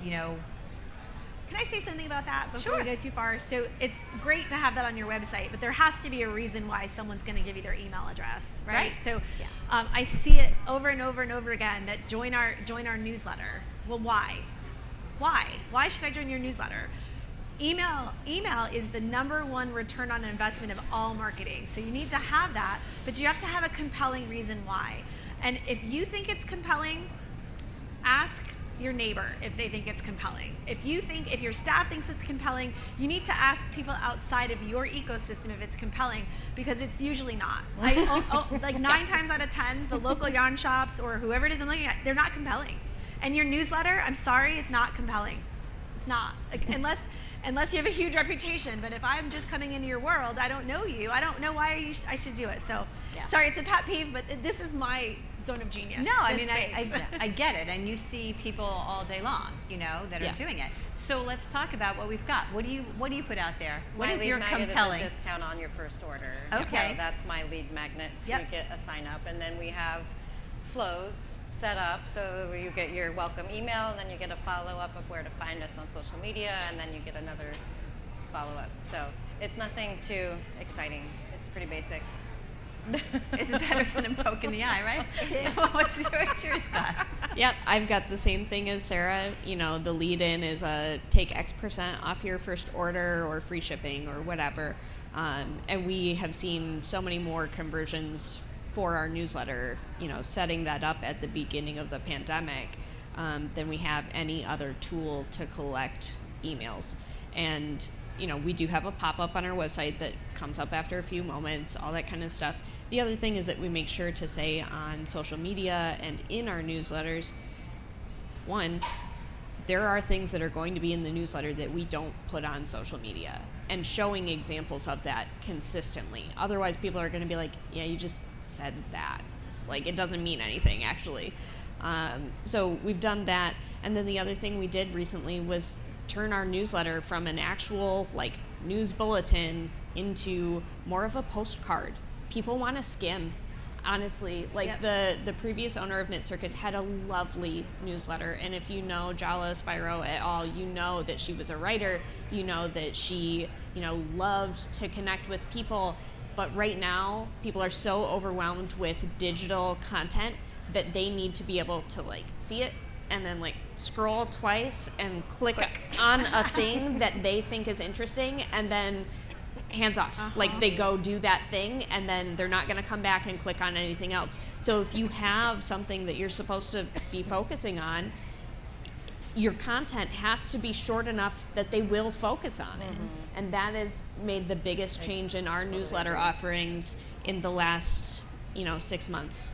can I say something about that before Sure. we go too far? So it's great to have that on your website, but there has to be a reason why someone's going to give you their email address, right? Right. So Yeah. I see it over and over and over again that join our newsletter. Well, why? Why should I join your newsletter? Email is the number one return on investment of all marketing. So you need to have that, but you have to have a compelling reason why. And if you think it's compelling, ask your neighbor if they think it's compelling. If your staff thinks it's compelling, you need to ask people outside of your ecosystem if it's compelling, because it's usually not. Like 9 times out of 10, the local yarn shops or whoever it is I'm looking at, they're not compelling. And your newsletter, I'm sorry, is not compelling. It's not. Like, unless you have a huge reputation. But if I'm just coming into your world, I don't know you. I don't know why I should do it. So, sorry, it's a pet peeve, but this is my zone of genius. No, I mean, I get it. And you see people all day long, that are doing it. So let's talk about what we've got. What do you put out there? What my is lead your magnet compelling? is a discount on your first order. Okay. So that's my lead magnet to get a sign up. And then we have flows set up, so you get your welcome email, and then you get a follow-up of where to find us on social media, and then you get another follow-up. So it's nothing too exciting. It's pretty basic. It's better than a poke in the eye, right? What's yours got? Yep, I've got the same thing as Sarah. The lead-in is take X% off your first order or free shipping or whatever. And we have seen so many more conversions for our newsletter, setting that up at the beginning of the pandemic, than we have any other tool to collect emails. And, we do have a pop-up on our website that comes up after a few moments, all that kind of stuff. The other thing is that we make sure to say on social media and in our newsletters, one, there are things that are going to be in the newsletter that we don't put on social media, and showing examples of that consistently. Otherwise, people are going to be like, yeah, you just said that. Like, it doesn't mean anything, actually. So we've done that. And then the other thing we did recently was turn our newsletter from an actual, news bulletin into more of a postcard. People want to skim. Honestly, the previous owner of Knit Circus had a lovely newsletter, and if you know Jala Spyro at all, you know that she was a writer, you know that she, loved to connect with people, but right now, people are so overwhelmed with digital content that they need to be able to, see it, and then, scroll twice and click on a thing that they think is interesting, and then hands off. They go do that thing, and then they're not going to come back and click on anything else. So if you have something that you're supposed to be focusing on, your content has to be short enough that they will focus on it. And that has made the biggest change in our newsletter offerings in the last, 6 months.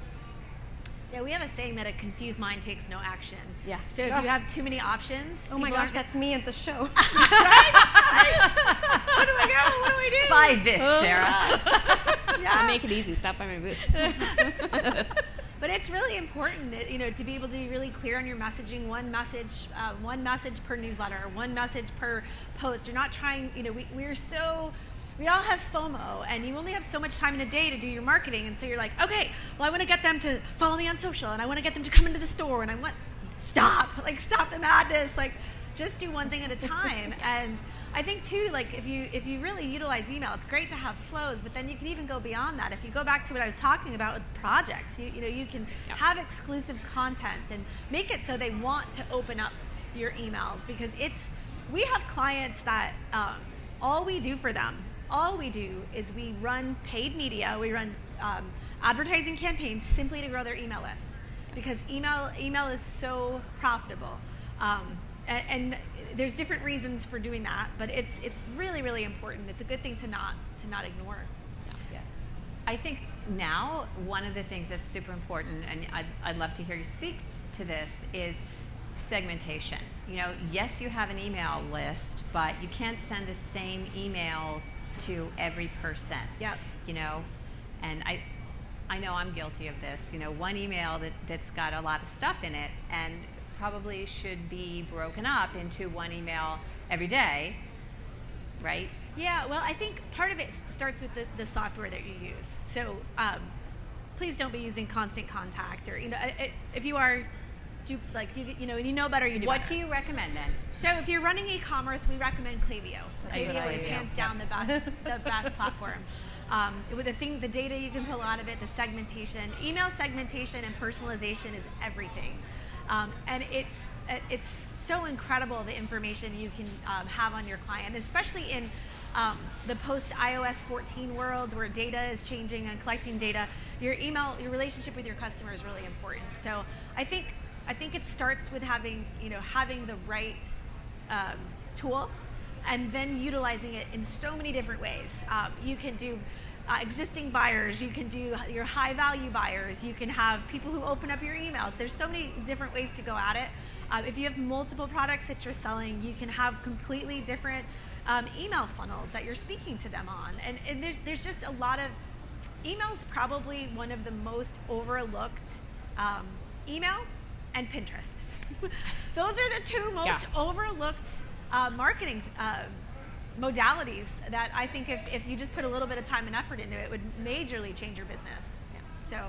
Yeah, we have a saying that a confused mind takes no action. Yeah. So if you have too many options, Oh my gosh, that's me at the show. right? Where do I go? What do I do? Buy this, Sarah. I make it easy. Stop by my booth. But it's really important, to be able to be really clear on your messaging. One message per newsletter, one message per post. You're not trying. We all have FOMO, and you only have so much time in a day to do your marketing, and so you're like, okay, well, I want to get them to follow me on social, and I want to get them to come into the store, and stop the madness, just do one thing at a time. And I think too, if you really utilize email, it's great to have flows, but then you can even go beyond that. If you go back to what I was talking about with projects, you can have exclusive content and make it so they want to open up your emails, because we have clients that all we do is we run paid media, we run advertising campaigns simply to grow their email list, because email is so profitable. And there's different reasons for doing that, but it's really, really important. It's a good thing to not ignore. So, yes. I think now one of the things that's super important, and I'd love to hear you speak to this, is segmentation. Yes, you have an email list, but you can't send the same emails to every person. Yeah. And I know I'm guilty of this. One email that's got a lot of stuff in it, and probably should be broken up into one email every day, right? Yeah, well, I think part of it starts with the software that you use. So please don't be using Constant Contact, or if you are, you know better, you do What better. do you recommend then? So if you're running e-commerce, we recommend Klaviyo. Klaviyo is hands down the best platform. With the data you can pull out of it, the segmentation, email segmentation and personalization is everything. And it's so incredible the information you can have on your client, especially in the post iOS 14 world where data is changing and collecting data. Your relationship with your customer is really important. So I think it starts with having the right tool, and then utilizing it in so many different ways. You can do existing buyers, you can do your high value buyers, you can have people who open up your emails. There's so many different ways to go at it. If you have multiple products that you're selling, you can have completely different email funnels that you're speaking to them on. And there's just a lot of emails, probably one of the most overlooked, email and Pinterest. Those are the two most overlooked marketing modalities that I think if you just put a little bit of time and effort into it would majorly change your business. So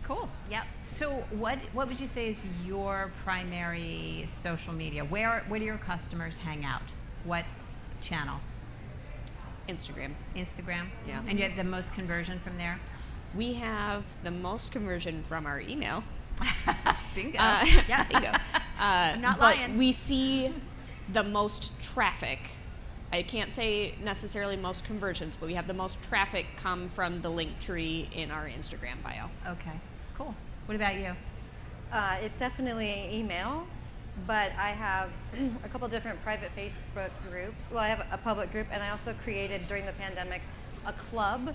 cool. Yep. So what would you say is your primary social media? Where do your customers hang out? What channel? Instagram. Yeah. And you have the most conversion from there? We have the most conversion from our email. Bingo. Bingo. I'm not but lying. We see the most traffic. I can't say necessarily most conversions, but we have the most traffic come from the link tree in our Instagram bio. Okay, cool. What about you? It's definitely email, but I have a couple different private Facebook groups. Well, I have a public group, and I also created during the pandemic a club,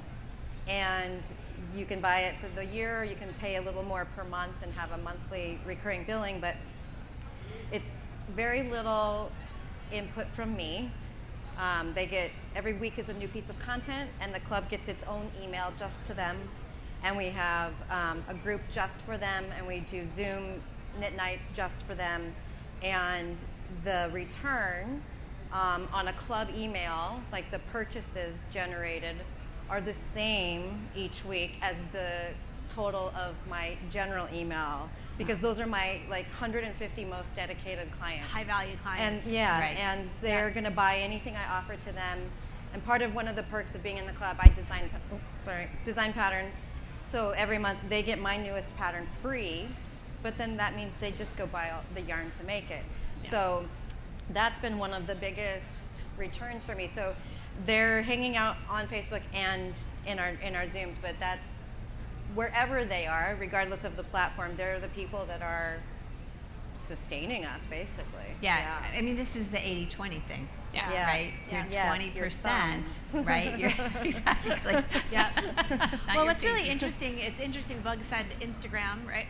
and you can buy it for the year, or you can pay a little more per month and have a monthly recurring billing, but it's very little input from me. They get, every week is a new piece of content, and the club gets its own email just to them. And we have a group just for them, and we do Zoom knit nights just for them. And the return on a club email, like the purchases generated, are the same each week as the total of my general email, because those are my 150 most dedicated clients, High value clients. and and they're going to buy anything I offer to them. And part of one of the perks of being in the club, I design patterns, so every month they get my newest pattern free, but then that means they just go buy all the yarn to make it. So that's been one of the biggest returns for me. So they're hanging out on Facebook and in our Zooms, but that's wherever they are, regardless of the platform, they're the people that are sustaining us, basically. Yeah. I mean, this is the 80-20 thing. Yeah. Yes. Right? You're 20%, right? Exactly. Yeah. Well, what's really interest. interesting, it's interesting, Bug said Instagram, right?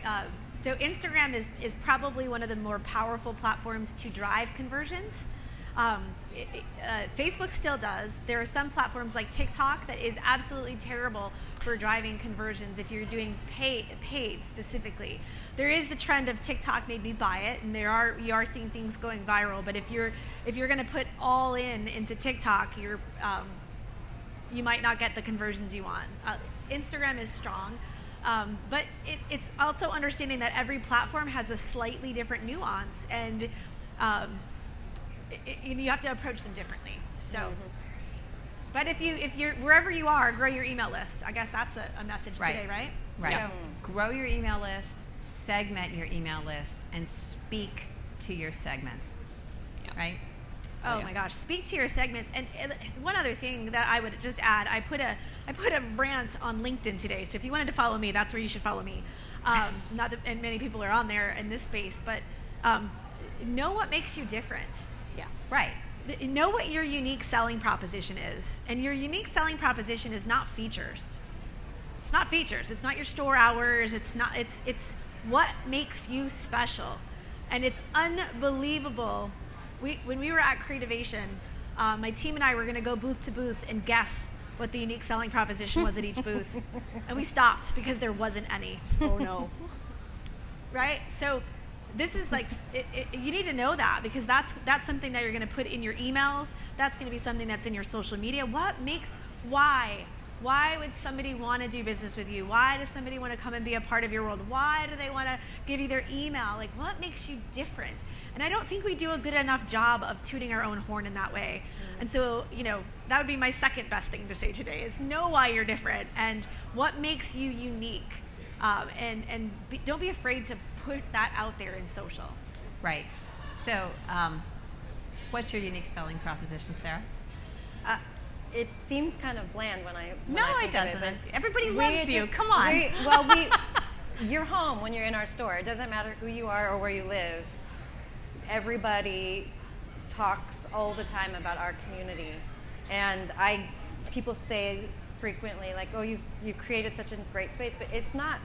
So Instagram is probably one of the more powerful platforms to drive conversions. Facebook still does. There are some platforms like TikTok that is absolutely terrible for driving conversions if you're doing paid specifically. There is the trend of TikTok made me buy it, and you are seeing things going viral. But if you're going to put all into TikTok, you might not get the conversions you want. Instagram is strong, but it's also understanding that every platform has a slightly different nuance, and you have to approach them differently. So, but if you're wherever you are, grow your email list. I guess that's a message today, right? Right. So, Grow your email list, segment your email list, and speak to your segments. Right? oh my gosh, speak to your segments. And one other thing that I would just add, I put a rant on LinkedIn today. So if you wanted to follow me, that's where you should follow me. Not that, and many people are on there in this space, but know what makes you different. Yeah. Right. Know what your unique selling proposition is. And your unique selling proposition is not features. It's not features. It's not your store hours. It's what makes you special. And it's unbelievable. When we were at Creativation, my team and I were going to go booth to booth and guess what the unique selling proposition was at each booth. And we stopped because there wasn't any. Oh no. Right? So this is like, you need to know that, because that's something that you're going to put in your emails. That's going to be something that's in your social media. Why Why would somebody want to do business with you? Why does somebody want to come and be a part of your world? Why do they want to give you their email? Like, what makes you different? And I don't think we do a good enough job of tooting our own horn in that way. And so, that would be my second best thing to say today is know why you're different and what makes you unique. Don't be afraid to put that out there in social. Right. So, what's your unique selling proposition, Sarah? It seems kind of bland when I think it doesn't. of it, Everybody loves you. Come on. You're home when you're in our store. It doesn't matter who you are or where you live. Everybody talks all the time about our community, and people say frequently, like, "Oh, you've created such a great space," but it's not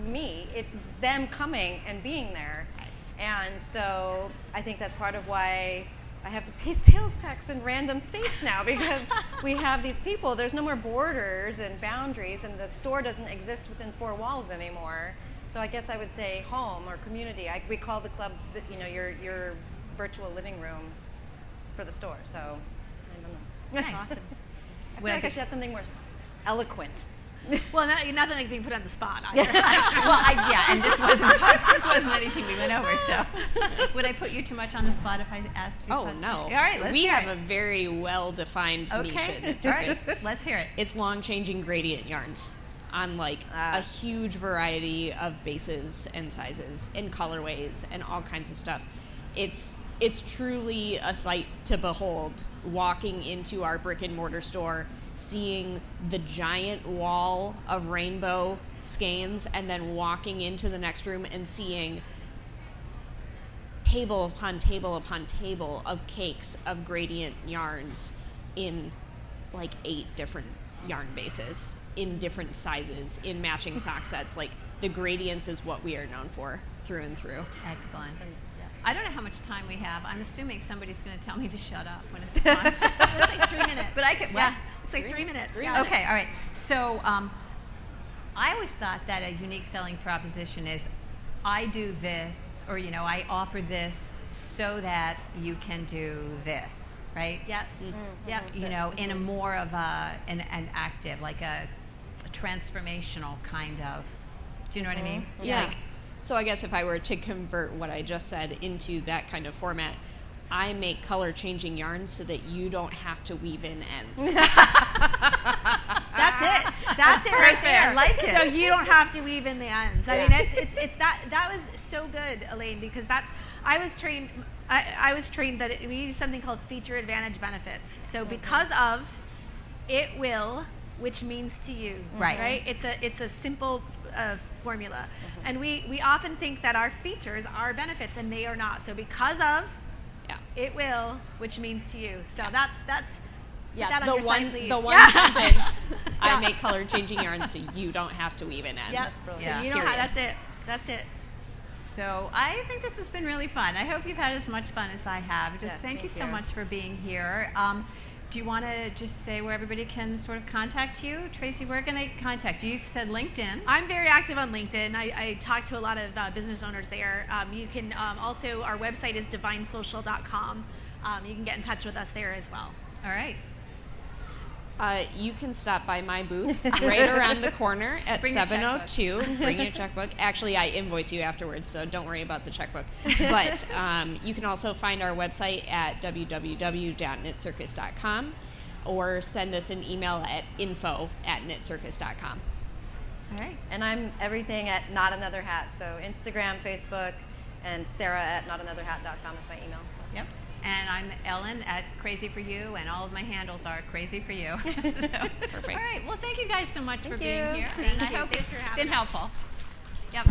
me. It's them coming and being there, and so I think that's part of why I have to pay sales tax in random states now, because we have these people. There's no more borders and boundaries, and the store doesn't exist within 4 walls anymore. So I guess I would say home or community. We call the club, your virtual living room for the store. So I don't know. Nice. Awesome. I feel like I should have something more eloquent. Well, nothing like being put on the spot. And this wasn't anything we went over. So, would I put you too much on the spot if I asked you? Oh, no. All right, we have a very well-defined niche at Knit Circus. All right, let's hear it. It's long-changing gradient yarns on a huge variety of bases and sizes and colorways and all kinds of stuff. It's truly a sight to behold, walking into our brick and mortar store, seeing the giant wall of rainbow skeins, and then walking into the next room and seeing table upon table upon table of cakes of gradient yarns in 8 different yarn bases, in different sizes, in matching sock sets. The gradients is what we are known for through and through. Excellent. I don't know how much time we have. I'm assuming somebody's going to tell me to shut up when it's on. It's like 3 minutes. But I could. Yeah, it's like 3 minutes. Okay, all right. So I always thought that a unique selling proposition is I do this, or I offer this so that you can do this, right? Yep. Mm-hmm. Yep. In a more of an active, like a transformational kind of. Do you know what I mean? Yeah. So I guess if I were to convert what I just said into that kind of format, I make color-changing yarns so that you don't have to weave in ends. That's it. That's it right there. I like it. So you don't have to weave in the ends. I mean, it's that was so good, Elaine, because I was trained that we use something called feature advantage benefits. So because of it will, which means to you, right? It's a simple formula, and we often think that our features are benefits, and they are not. So because of it will, which means to you. So that's that on your slide, please. The one sentence. I make color changing yarns so you don't have to weave in ends. Yep. So you know how that's it. So I think this has been really fun. I hope you've had as much fun as I have. Thank you so much for being here. Do you want to just say where everybody can sort of contact you? Traci, where can they contact you? You said LinkedIn. I'm very active on LinkedIn. I talk to a lot of business owners there. You can also, our website is divinesocial.com. You can get in touch with us there as well. All right. You can stop by my booth right around the corner at 702. Bring your checkbook. Actually, I invoice you afterwards, so don't worry about the checkbook. But you can also find our website at www.knitcircus.com or send us an email at info@knitcircus.com. All right. And I'm everything at Not Another Hat. So Instagram, Facebook, and Sarah@notanotherhat.com is my email. So. Yep. And I'm Ellen at Crazy For You, and all of my handles are Crazy For You. So, perfect. All right. Well, thank you guys so much for being here. Thank and you. I hope Thanks it's for having been us. helpful. Yep.